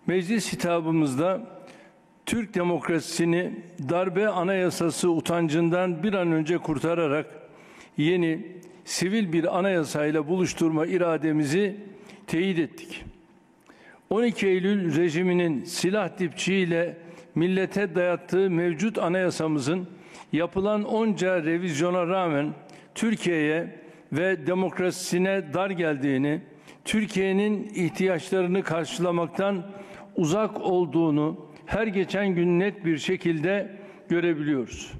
Meclis hitabımızda Türk demokrasisini darbe anayasası utancından bir an önce kurtararak yeni sivil bir anayasayla buluşturma irademizi teyit ettik. 12 Eylül rejiminin silah dipçiğiyle millete dayattığı mevcut anayasamızın yapılan onca revizyona rağmen Türkiye'ye ve demokrasisine dar geldiğini, Türkiye'nin ihtiyaçlarını karşılamaktan uzak olduğunu her geçen gün net bir şekilde görebiliyoruz.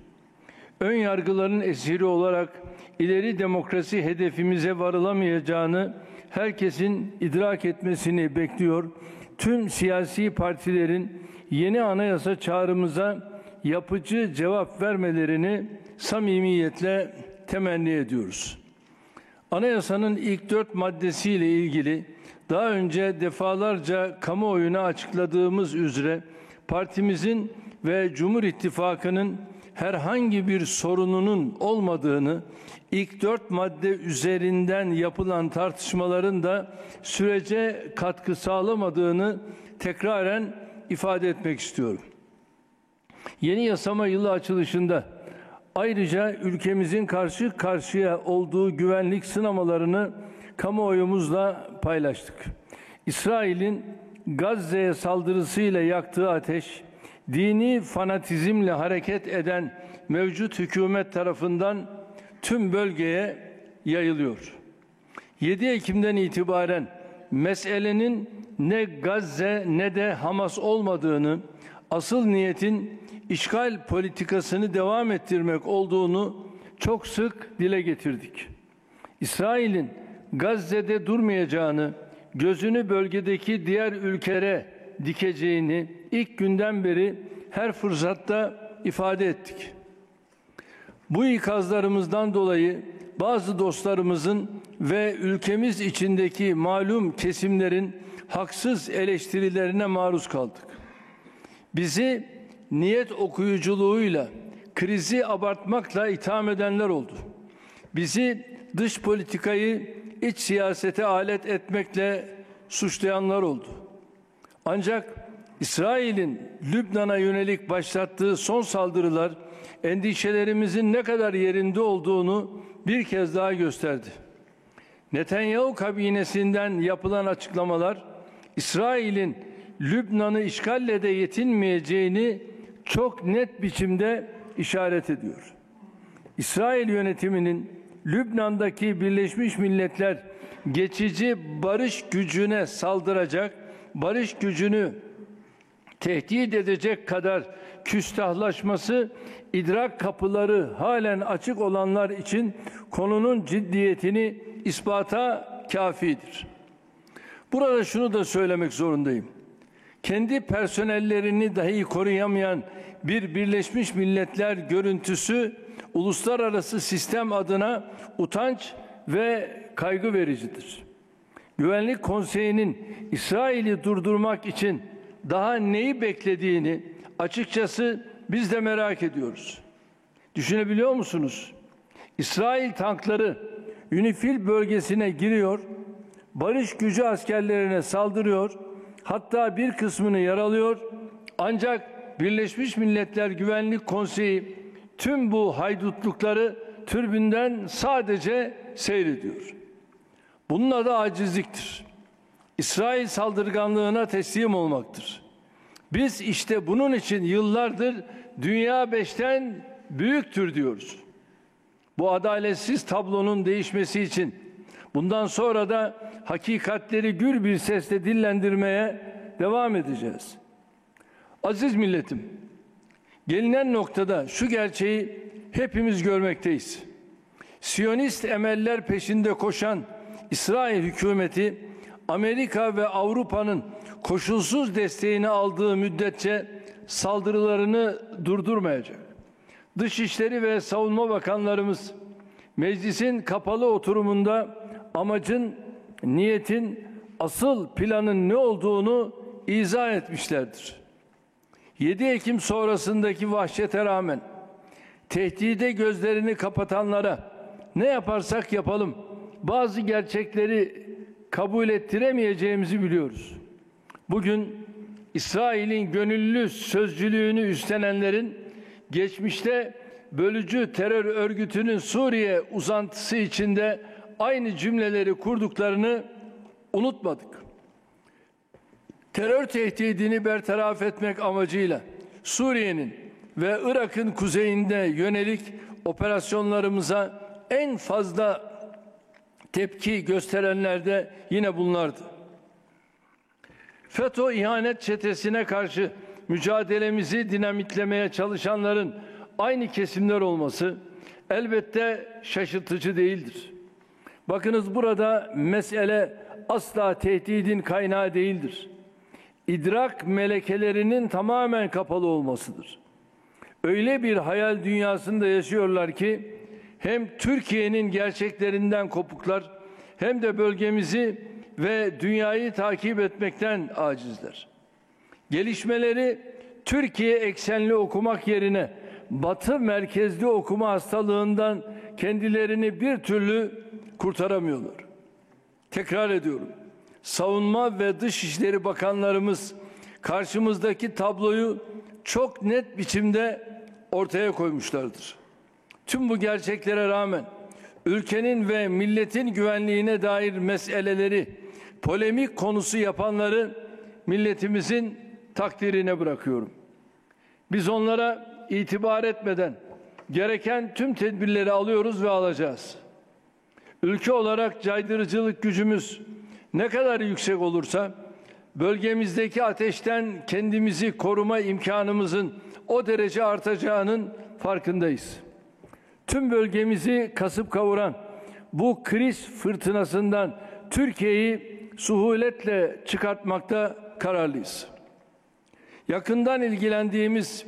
Ön yargıların esiri olarak ileri demokrasi hedefimize varılamayacağını herkesin idrak etmesini bekliyor. Tüm siyasi partilerin yeni anayasa çağrımıza yapıcı cevap vermelerini samimiyetle temenni ediyoruz. Anayasanın ilk 4 maddesiyle ilgili daha önce defalarca kamuoyuna açıkladığımız üzere partimizin ve Cumhur İttifakı'nın herhangi bir sorununun olmadığını, ilk 4 madde üzerinden yapılan tartışmaların da sürece katkı sağlamadığını tekraren ifade etmek istiyorum. Yeni yasama yılı açılışında ayrıca ülkemizin karşı karşıya olduğu güvenlik sınamalarını kamuoyumuzla paylaştık. İsrail'in Gazze'ye saldırısıyla yaktığı ateş, dini fanatizmle hareket eden mevcut hükümet tarafından tüm bölgeye yayılıyor. 7 Ekim'den itibaren meselenin ne Gazze ne de Hamas olmadığını, asıl niyetin işgal politikasını devam ettirmek olduğunu çok sık dile getirdik. İsrail'in Gazze'de durmayacağını, gözünü bölgedeki diğer ülkelere dikeceğini ilk günden beri her fırsatta ifade ettik. Bu ikazlarımızdan dolayı bazı dostlarımızın ve ülkemiz içindeki malum kesimlerin haksız eleştirilerine maruz kaldık. Bizi niyet okuyuculuğuyla, krizi abartmakla itham edenler oldu. Bizi dış politikayı iç siyasete alet etmekle suçlayanlar oldu. Ancak İsrail'in Lübnan'a yönelik başlattığı son saldırılar endişelerimizin ne kadar yerinde olduğunu bir kez daha gösterdi. Netanyahu kabinesinden yapılan açıklamalar İsrail'in Lübnan'ı işgalle de yetinmeyeceğini çok net biçimde işaret ediyor. İsrail yönetiminin Lübnan'daki Birleşmiş Milletler geçici barış gücüne saldıracak, barış gücünü tehdit edecek kadar küstahlaşması, idrak kapıları halen açık olanlar için konunun ciddiyetini ispata kafidir. Burada şunu da söylemek zorundayım. Kendi personellerini dahi koruyamayan bir Birleşmiş Milletler görüntüsü uluslararası sistem adına utanç ve kaygı vericidir. Güvenlik Konseyi'nin İsrail'i durdurmak için daha neyi beklediğini açıkçası biz de merak ediyoruz. Düşünebiliyor musunuz? İsrail tankları UNIFIL bölgesine giriyor, barış gücü askerlerine saldırıyor, hatta bir kısmını yaralıyor. Ancak Birleşmiş Milletler Güvenlik Konseyi tüm bu haydutlukları tribünden sadece seyrediyor. Bunun adı acizliktir. İsrail saldırganlığına teslim olmaktır. Biz işte bunun için yıllardır dünya 5'ten büyüktür diyoruz. Bu adaletsiz tablonun değişmesi için bundan sonra da hakikatleri gür bir sesle dillendirmeye devam edeceğiz. Aziz milletim, gelinen noktada şu gerçeği hepimiz görmekteyiz. Siyonist emeller peşinde koşan İsrail hükümeti, Amerika ve Avrupa'nın koşulsuz desteğini aldığı müddetçe saldırılarını durdurmayacak. Dışişleri ve Savunma Bakanlarımız meclisin kapalı oturumunda amacın, niyetin, asıl planın ne olduğunu izah etmişlerdir. 7 Ekim sonrasındaki vahşete rağmen tehdide gözlerini kapatanlara ne yaparsak yapalım bazı gerçekleri kabul ettiremeyeceğimizi biliyoruz. Bugün İsrail'in gönüllü sözcülüğünü üstlenenlerin geçmişte bölücü terör örgütünün Suriye uzantısı içinde aynı cümleleri kurduklarını unutmadık. Terör tehdidini bertaraf etmek amacıyla Suriye'nin ve Irak'ın kuzeyinde yönelik operasyonlarımıza en fazla tepki gösterenler de yine bunlardı. FETÖ ihanet çetesine karşı mücadelemizi dinamitlemeye çalışanların aynı kesimler olması elbette şaşırtıcı değildir. Bakınız, burada mesele asla tehdidin kaynağı değildir. İdrak melekelerinin tamamen kapalı olmasıdır. Öyle bir hayal dünyasında yaşıyorlar ki hem Türkiye'nin gerçeklerinden kopuklar hem de bölgemizi ve dünyayı takip etmekten acizler. Gelişmeleri Türkiye eksenli okumak yerine Batı merkezli okuma hastalığından kendilerini bir türlü kurtaramıyorlar. Tekrar ediyorum. Savunma ve Dışişleri Bakanlarımız karşımızdaki tabloyu çok net biçimde ortaya koymuşlardır. Tüm bu gerçeklere rağmen ülkenin ve milletin güvenliğine dair meseleleri polemik konusu yapanları milletimizin takdirine bırakıyorum. Biz onlara itibar etmeden gereken tüm tedbirleri alıyoruz ve alacağız. Ülke olarak caydırıcılık gücümüz ne kadar yüksek olursa bölgemizdeki ateşten kendimizi koruma imkanımızın o derece artacağının farkındayız. Tüm bölgemizi kasıp kavuran bu kriz fırtınasından Türkiye'yi suhuletle çıkartmakta kararlıyız. Yakından ilgilendiğimiz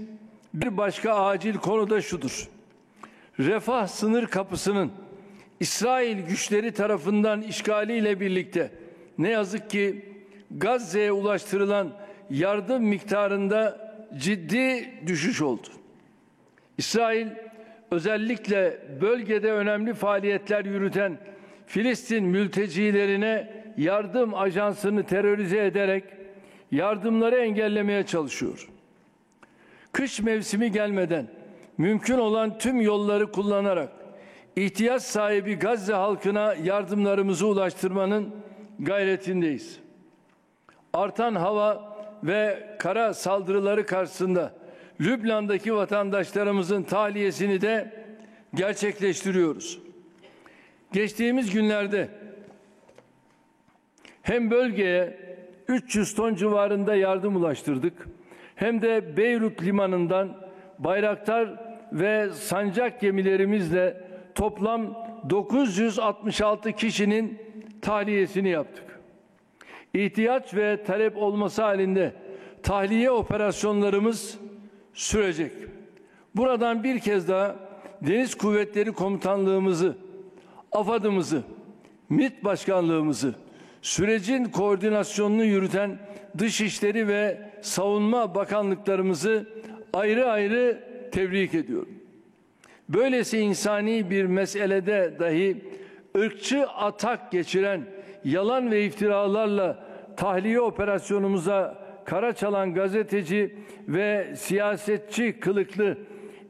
bir başka acil konu da şudur: Refah sınır kapısının İsrail güçleri tarafından işgaliyle birlikte ne yazık ki Gazze'ye ulaştırılan yardım miktarında ciddi düşüş oldu. İsrail özellikle bölgede önemli faaliyetler yürüten Filistin mültecilerine yardım ajansını terörize ederek yardımları engellemeye çalışıyor. Kış mevsimi gelmeden mümkün olan tüm yolları kullanarak ihtiyaç sahibi Gazze halkına yardımlarımızı ulaştırmanın gayretindeyiz. Artan hava ve kara saldırıları karşısında Lübnan'daki vatandaşlarımızın tahliyesini de gerçekleştiriyoruz. Geçtiğimiz günlerde hem bölgeye 300 ton civarında yardım ulaştırdık, hem de Beyrut limanından Bayraktar ve Sancak gemilerimizle toplam 966 kişinin tahliyesini yaptık. İhtiyaç ve talep olması halinde tahliye operasyonlarımız sürecek. Buradan bir kez daha Deniz Kuvvetleri Komutanlığımızı, AFAD'ımızı, MİT Başkanlığımızı, sürecin koordinasyonunu yürüten Dışişleri ve Savunma Bakanlıklarımızı ayrı ayrı tebrik ediyorum. Böylesi insani bir meselede dahi ırkçı atak geçiren yalan ve iftiralarla tahliye operasyonumuza kara çalan gazeteci ve siyasetçi kılıklı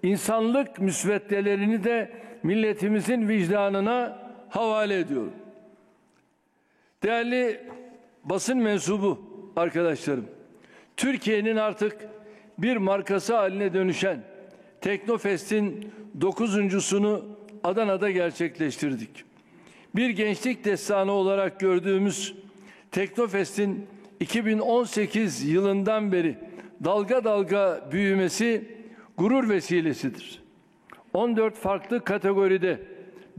insanlık müsveddelerini de milletimizin vicdanına havale ediyorum. Değerli basın mensubu arkadaşlarım, Türkiye'nin artık bir markası haline dönüşen Teknofest'in 9.'sunu Adana'da gerçekleştirdik. Bir gençlik destanı olarak gördüğümüz Teknofest'in 2018 yılından beri dalga dalga büyümesi gurur vesilesidir. 14 farklı kategoride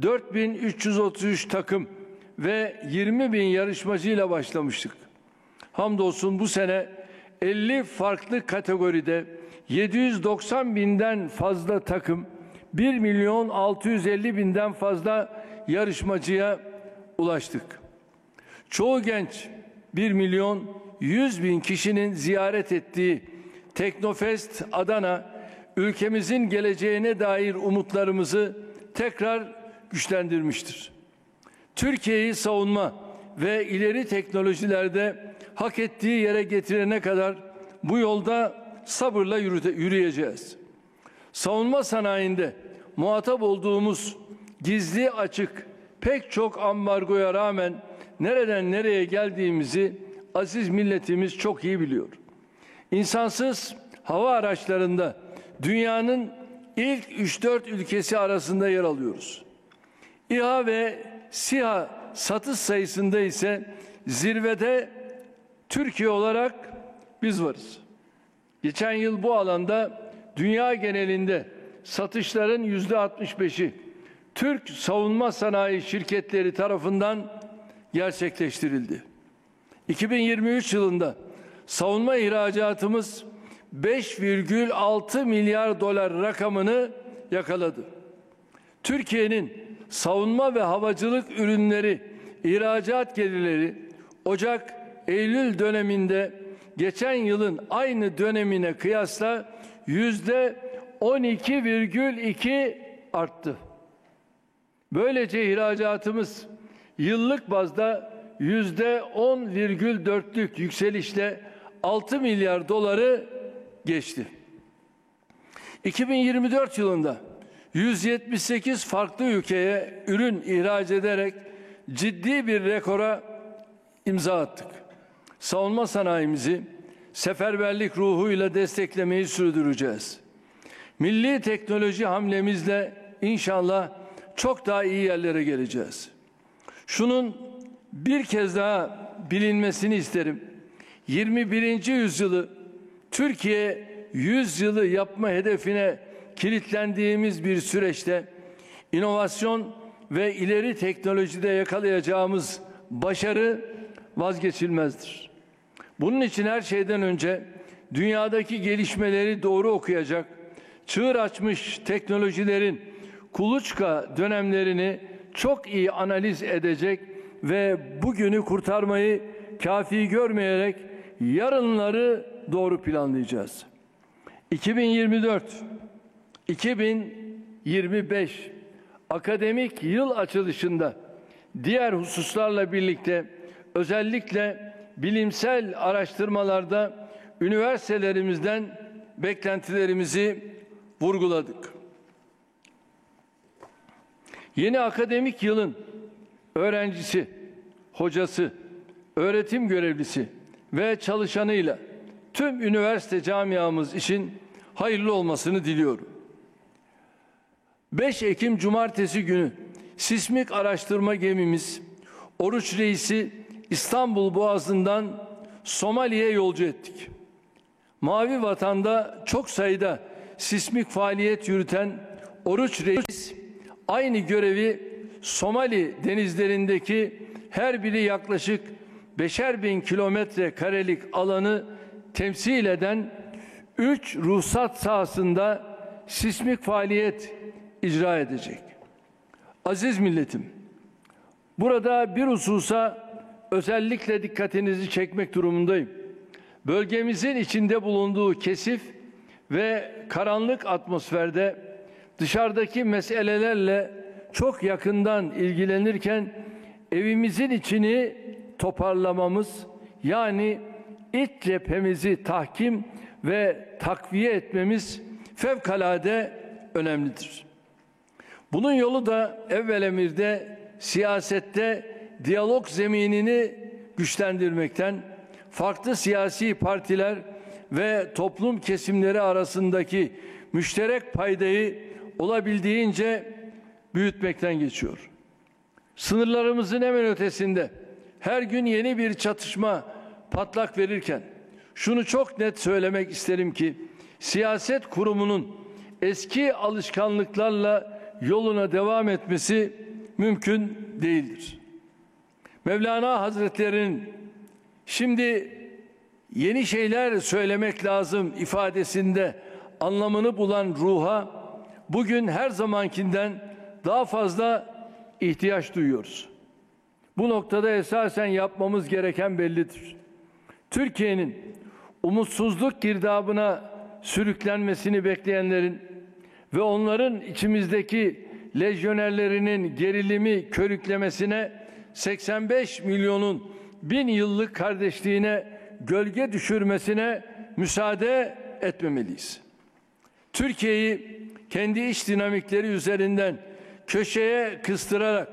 4333 takım ve 20.000 yarışmacıyla başlamıştık. Hamdolsun bu sene 50 farklı kategoride 790.000'den fazla takım, 1.650.000'den fazla yarışmacıya ulaştık. Çoğu genç, 1.100.000 kişinin ziyaret ettiği Teknofest Adana, ülkemizin geleceğine dair umutlarımızı tekrar güçlendirmiştir. Türkiye'yi savunma ve ileri teknolojilerde hak ettiği yere getirene kadar bu yolda sabırla yürüyeceğiz. Savunma sanayinde muhatap olduğumuz gizli açık pek çok ambargoya rağmen nereden nereye geldiğimizi aziz milletimiz çok iyi biliyor. İnsansız hava araçlarında dünyanın ilk 3-4 ülkesi arasında yer alıyoruz. İHA ve SİHA satış sayısında ise zirvede Türkiye olarak biz varız. Geçen yıl bu alanda dünya genelinde satışların %65'i Türk savunma sanayi şirketleri tarafından gerçekleştirildi. 2023 yılında savunma ihracatımız 5,6 milyar dolar rakamını yakaladı. Türkiye'nin savunma ve havacılık ürünleri ihracat gelirleri Ocak-Eylül döneminde geçen yılın aynı dönemine kıyasla %12,2 arttı. Böylece ihracatımız yıllık bazda %10,4'lük yükselişle 6 milyar doları geçti. 2024 yılında 178 farklı ülkeye ürün ihraç ederek ciddi bir rekora imza attık. Savunma sanayimizi seferberlik ruhuyla desteklemeyi sürdüreceğiz. Milli teknoloji hamlemizle inşallah çok daha iyi yerlere geleceğiz. Şunun bir kez daha bilinmesini isterim. 21. yüzyılı Türkiye 100 yılı yapma hedefine kilitlendiğimiz bir süreçte inovasyon ve ileri teknolojide yakalayacağımız başarı vazgeçilmezdir. Bunun için her şeyden önce dünyadaki gelişmeleri doğru okuyacak, çığır açmış teknolojilerin kuluçka dönemlerini çok iyi analiz edecek ve bugünü kurtarmayı kafi görmeyerek yarınları doğru planlayacağız. 2024-2025 akademik yıl açılışında diğer hususlarla birlikte özellikle bilimsel araştırmalarda üniversitelerimizden beklentilerimizi vurguladık. Yeni akademik yılın öğrencisi, hocası, öğretim görevlisi ve çalışanıyla tüm üniversite camiamız için hayırlı olmasını diliyorum. 5 Ekim Cumartesi günü sismik araştırma gemimiz Oruç Reis'i İstanbul Boğazı'ndan Somali'ye yolcu ettik. Mavi Vatan'da çok sayıda sismik faaliyet yürüten Oruç Reis aynı görevi Somali denizlerindeki her biri yaklaşık 5.000 kilometre karelik alanı temsil eden 3 ruhsat sahasında sismik faaliyet icra edecek. Aziz milletim, burada bir hususa özellikle dikkatinizi çekmek durumundayım. Bölgemizin içinde bulunduğu kesif ve karanlık atmosferde dışarıdaki meselelerle çok yakından ilgilenirken evimizin içini toparlamamız, yani iç cephemizi tahkim ve takviye etmemiz fevkalade önemlidir. Bunun yolu da evvel emirde siyasette diyalog zeminini güçlendirmekten, farklı siyasi partiler ve toplum kesimleri arasındaki müşterek paydayı olabildiğince büyütmekten geçiyor. Sınırlarımızın hemen ötesinde her gün yeni bir çatışma patlak verirken şunu çok net söylemek isterim ki siyaset kurumunun eski alışkanlıklarla yoluna devam etmesi mümkün değildir. Mevlana Hazretleri'nin şimdi yeni şeyler söylemek lazım ifadesinde anlamını bulan ruha bugün her zamankinden daha fazla ihtiyaç duyuyoruz. Bu noktada esasen yapmamız gereken bellidir. Türkiye'nin umutsuzluk girdabına sürüklenmesini bekleyenlerin ve onların içimizdeki lejyonerlerinin gerilimi körüklemesine 85 milyonun 1000 yıllık kardeşliğine gölge düşürmesine müsaade etmemeliyiz. Türkiye'yi kendi iç dinamikleri üzerinden köşeye kıstırarak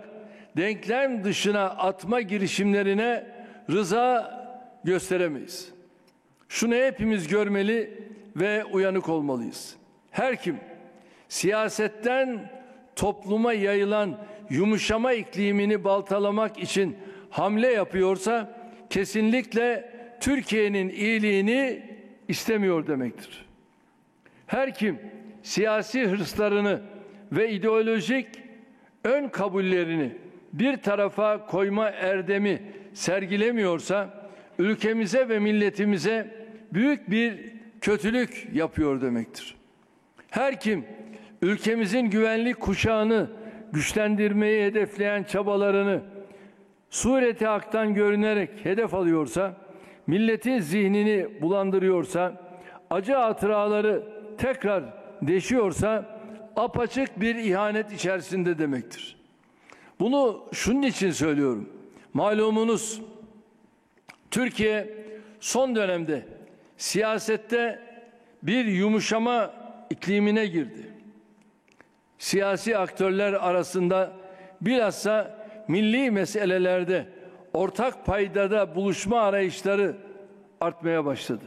denklem dışına atma girişimlerine rıza gösteremeyiz. Şunu hepimiz görmeli ve uyanık olmalıyız. Her kim siyasetten topluma yayılan yumuşama iklimini baltalamak için hamle yapıyorsa kesinlikle Türkiye'nin iyiliğini istemiyor demektir. Her kim siyasi hırslarını ve ideolojik ön kabullerini bir tarafa koyma erdemi sergilemiyorsa ülkemize ve milletimize büyük bir kötülük yapıyor demektir. Her kim ülkemizin güvenlik kuşağını güçlendirmeyi hedefleyen çabalarını sureti haktan görünerek hedef alıyorsa, milletin zihnini bulandırıyorsa, acı hatıraları tekrar deşiyorsa apaçık bir ihanet içerisinde demektir. Bunu şunun için söylüyorum. Malumunuz Türkiye son dönemde siyasette bir yumuşama iklimine girdi. Siyasi aktörler arasında bilhassa milli meselelerde ortak paydada buluşma arayışları artmaya başladı.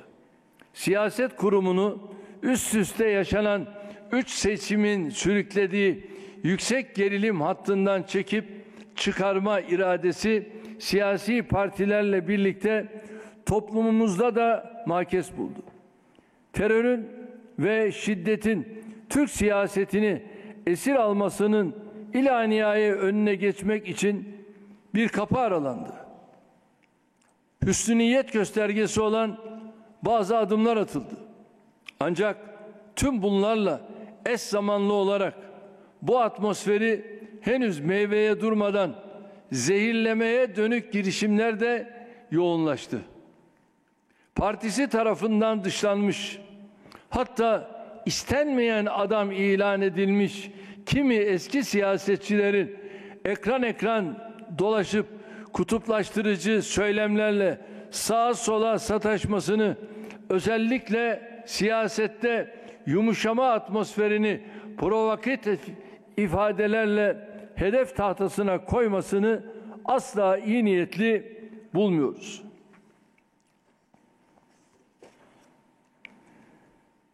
Siyaset kurumunu üst üste yaşanan 3 seçimin sürüklediği yüksek gerilim hattından çekip çıkarma iradesi siyasi partilerle birlikte toplumumuzda da makes buldu. Terörün ve şiddetin Türk siyasetini esir almasının ilaniyeye önüne geçmek için bir kapı aralandı. Hüsnü niyet göstergesi olan bazı adımlar atıldı. Ancak tüm bunlarla eş zamanlı olarak bu atmosferi henüz meyveye durmadan zehirlemeye dönük girişimler de yoğunlaştı. Partisi tarafından dışlanmış, hatta istenmeyen adam ilan edilmiş kimi eski siyasetçilerin ekran dolaşıp kutuplaştırıcı söylemlerle sağa sola sataşmasını, özellikle siyasette yumuşama atmosferini provokatif ifadelerle hedef tahtasına koymasını asla iyi niyetli bulmuyoruz.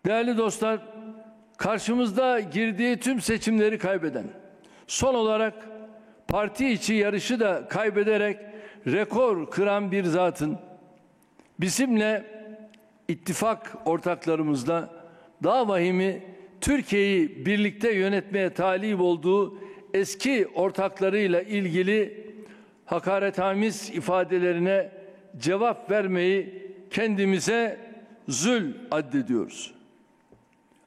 Değerli dostlar, karşımızda girdiği tüm seçimleri kaybeden, son olarak parti içi yarışı da kaybederek rekor kıran bir zatın bizimle ittifak ortaklarımızla daha vahimi Türkiye'yi birlikte yönetmeye talip olduğu eski ortaklarıyla ilgili hakaretamiz ifadelerine cevap vermeyi kendimize zul addediyoruz.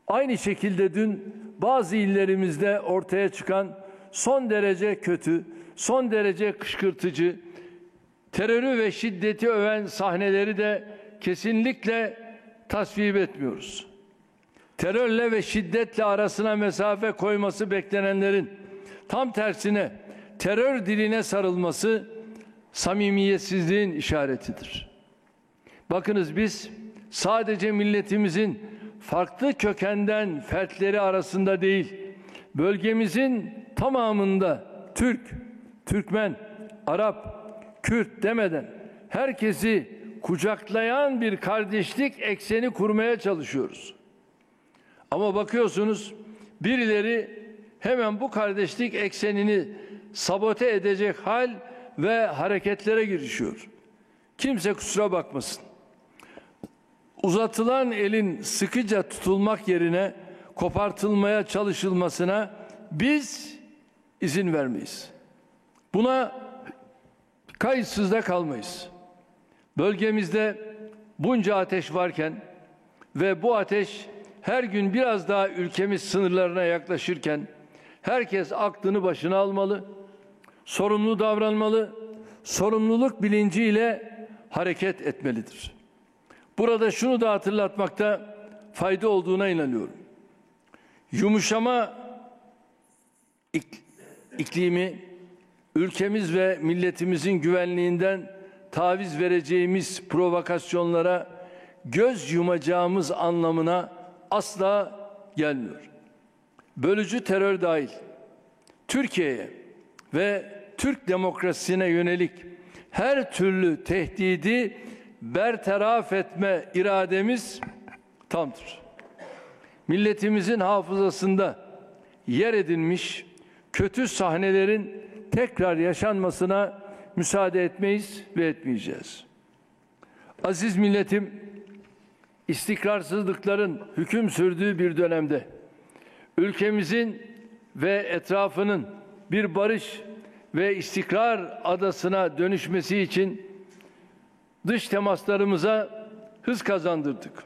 Aynı şekilde dün bazı illerimizde ortaya çıkan son derece kötü, son derece kışkırtıcı, terörü ve şiddeti öven sahneleri de kesinlikle tasvip etmiyoruz. Terörle ve şiddetle arasına mesafe koyması beklenenlerin tam tersine terör diline sarılması samimiyetsizliğin işaretidir. Bakınız, biz sadece milletimizin farklı kökenden fertleri arasında değil, bölgemizin tamamında Türk, Türkmen, Arap, Kürt demeden herkesi kucaklayan bir kardeşlik ekseni kurmaya çalışıyoruz. Ama bakıyorsunuz birileri hemen bu kardeşlik eksenini sabote edecek hal ve hareketlere girişiyor. Kimse kusura bakmasın. Uzatılan elin sıkıca tutulmak yerine kopartılmaya çalışılmasına biz izin vermeyiz. Buna kayıtsız da kalmayız. Bölgemizde bunca ateş varken ve bu ateş her gün biraz daha ülkemiz sınırlarına yaklaşırken herkes aklını başına almalı, sorumlu davranmalı, sorumluluk bilinciyle hareket etmelidir. Burada şunu da hatırlatmakta fayda olduğuna inanıyorum. Yumuşama iklimi ülkemiz ve milletimizin güvenliğinden taviz vereceğimiz provokasyonlara göz yumacağımız anlamına asla gelmiyor. Bölücü terör dahil Türkiye'ye ve Türk demokrasisine yönelik her türlü tehdidi bertaraf etme irademiz tamdır. Milletimizin hafızasında yer edinmiş kötü sahnelerin tekrar yaşanmasına müsaade etmeyiz ve etmeyeceğiz. Aziz milletim, istikrarsızlıkların hüküm sürdüğü bir dönemde ülkemizin ve etrafının bir barış ve istikrar adasına dönüşmesi için dış temaslarımıza hız kazandırdık.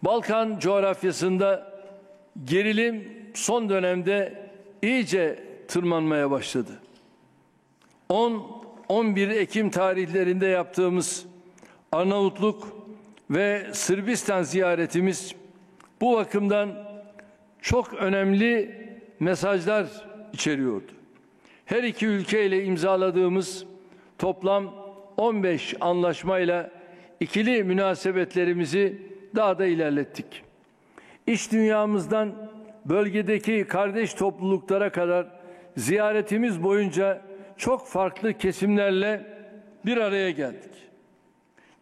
Balkan coğrafyasında gerilim son dönemde iyice tırmanmaya başladı. 10-11 Ekim tarihlerinde yaptığımız Arnavutluk ve Sırbistan ziyaretimiz bu bakımdan çok önemli mesajlar içeriyordu. Her iki ülkeyle imzaladığımız toplam 15 anlaşmayla ikili münasebetlerimizi daha da ilerlettik. İç dünyamızdan bölgedeki kardeş topluluklara kadar ziyaretimiz boyunca çok farklı kesimlerle bir araya geldik.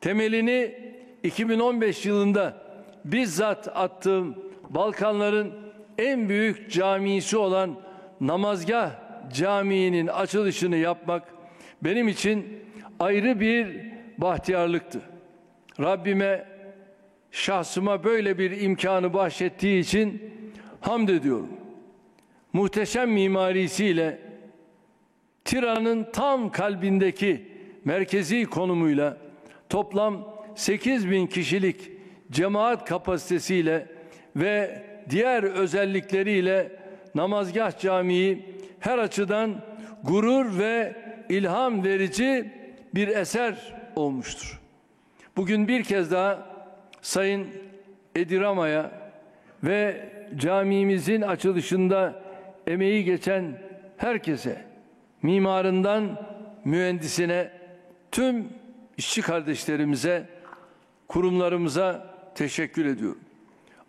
Temelini 2015 yılında bizzat attığım Balkanların en büyük camisi olan Namazgah Camii'nin açılışını yapmak benim için ayrı bir bahtiyarlıktı. Rabbime, şahsıma böyle bir imkanı bahşettiği için hamd ediyorum. Muhteşem mimarisiyle, Tiran'ın tam kalbindeki merkezi konumuyla, toplam 8.000 kişilik cemaat kapasitesiyle ve diğer özellikleriyle Namazgah Camii her açıdan gurur ve ilham verici bir eser olmuştur. Bugün bir kez daha Sayın Edi Rama'ya ve camimizin açılışında emeği geçen herkese, mimarından mühendisine, tüm işçi kardeşlerimize, kurumlarımıza teşekkür ediyorum.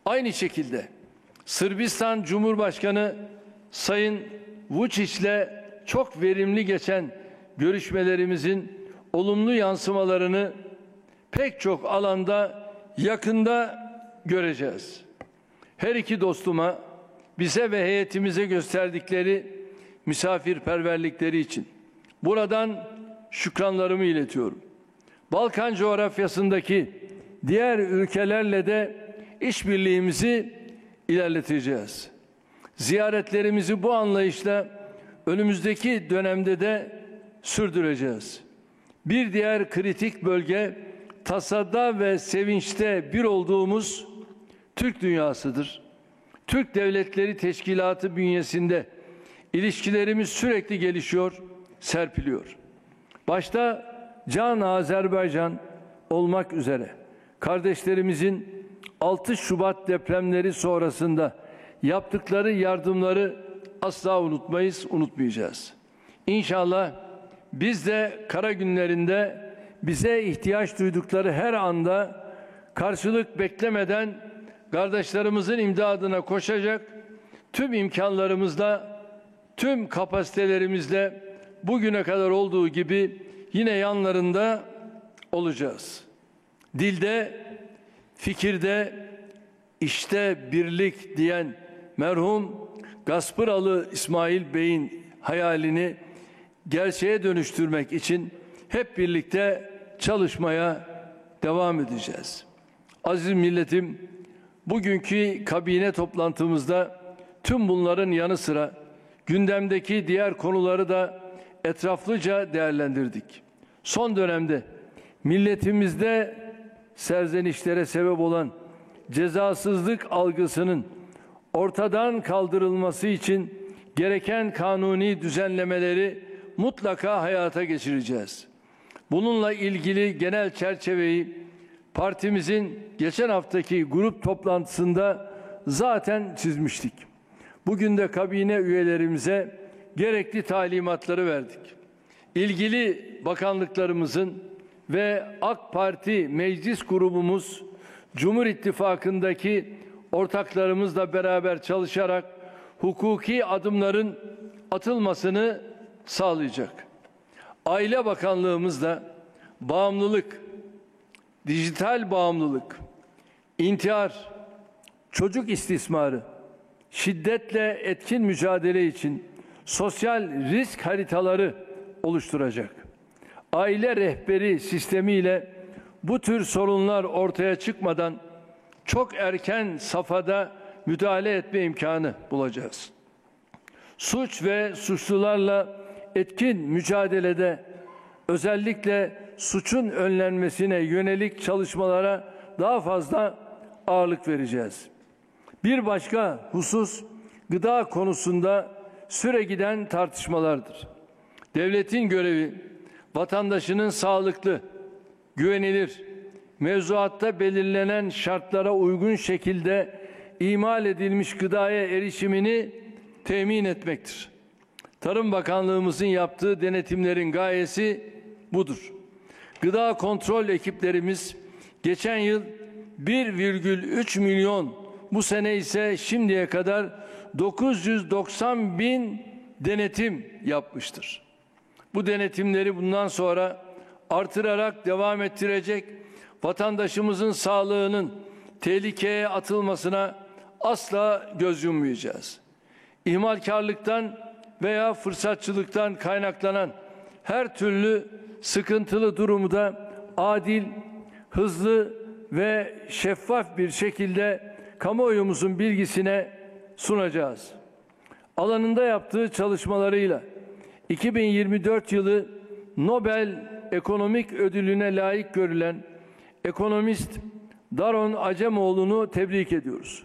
Aynı şekilde Sırbistan Cumhurbaşkanı Sayın Vučić'le çok verimli geçen görüşmelerimizin olumlu yansımalarını pek çok alanda yakında göreceğiz. Her iki dostuma, bize ve heyetimize gösterdikleri misafirperverlikleri için buradan şükranlarımı iletiyorum. Balkan coğrafyasındaki diğer ülkelerle de işbirliğimizi ilerleteceğiz. Ziyaretlerimizi bu anlayışla önümüzdeki dönemde de sürdüreceğiz. Bir diğer kritik bölge, tasada ve sevinçte bir olduğumuz Türk dünyasıdır. Türk Devletleri Teşkilatı bünyesinde ilişkilerimiz sürekli gelişiyor, serpiliyor. Başta Can Azerbaycan olmak üzere kardeşlerimizin 6 Şubat depremleri sonrasında yaptıkları yardımları asla unutmayız, unutmayacağız. İnşallah biz de kara günlerinde bize ihtiyaç duydukları her anda karşılık beklemeden kardeşlerimizin imdadına koşacak, tüm imkanlarımızla, tüm kapasitelerimizle bugüne kadar olduğu gibi yine yanlarında olacağız. Dilde, fikirde, işte birlik diyen merhum Gaspıralı İsmail Bey'in hayalini gerçeğe dönüştürmek için hep birlikte çalışmaya devam edeceğiz. Aziz milletim, bugünkü kabine toplantımızda tüm bunların yanı sıra gündemdeki diğer konuları da etraflıca değerlendirdik. Son dönemde milletimizde serzenişlere sebep olan cezasızlık algısının ortadan kaldırılması için gereken kanuni düzenlemeleri mutlaka hayata geçireceğiz. Bununla ilgili genel çerçeveyi partimizin geçen haftaki grup toplantısında zaten çizmiştik. Bugün de kabine üyelerimize gerekli talimatları verdik. İlgili bakanlıklarımızın ve AK Parti meclis grubumuz Cumhur İttifakı'ndaki ortaklarımızla beraber çalışarak hukuki adımların atılmasını sağlayacak. Aile Bakanlığımızda bağımlılık, dijital bağımlılık, intihar, çocuk istismarı, şiddetle etkin mücadele için sosyal risk haritaları oluşturacak. Aile rehberi sistemiyle bu tür sorunlar ortaya çıkmadan çok erken safhada müdahale etme imkanı bulacağız. Suç ve suçlularla etkin mücadelede özellikle suçun önlenmesine yönelik çalışmalara daha fazla ağırlık vereceğiz. Bir başka husus gıda konusunda süregiden tartışmalardır. Devletin görevi vatandaşının sağlıklı, güvenilir, mevzuatta belirlenen şartlara uygun şekilde imal edilmiş gıdaya erişimini temin etmektir. Tarım Bakanlığımızın yaptığı denetimlerin gayesi budur. Gıda kontrol ekiplerimiz geçen yıl 1,3 milyon, bu sene ise şimdiye kadar 990 bin denetim yapmıştır. Bu denetimleri bundan sonra artırarak devam ettirecek, vatandaşımızın sağlığının tehlikeye atılmasına asla göz yummayacağız. İhmalkarlıktan veya fırsatçılıktan kaynaklanan her türlü sıkıntılı durumu da adil, hızlı ve şeffaf bir şekilde kamuoyumuzun bilgisine sunacağız. Alanında yaptığı çalışmalarıyla 2024 yılı Nobel Ekonomik Ödülü'ne layık görülen ekonomist Daron Acemoğlu'nu tebrik ediyoruz.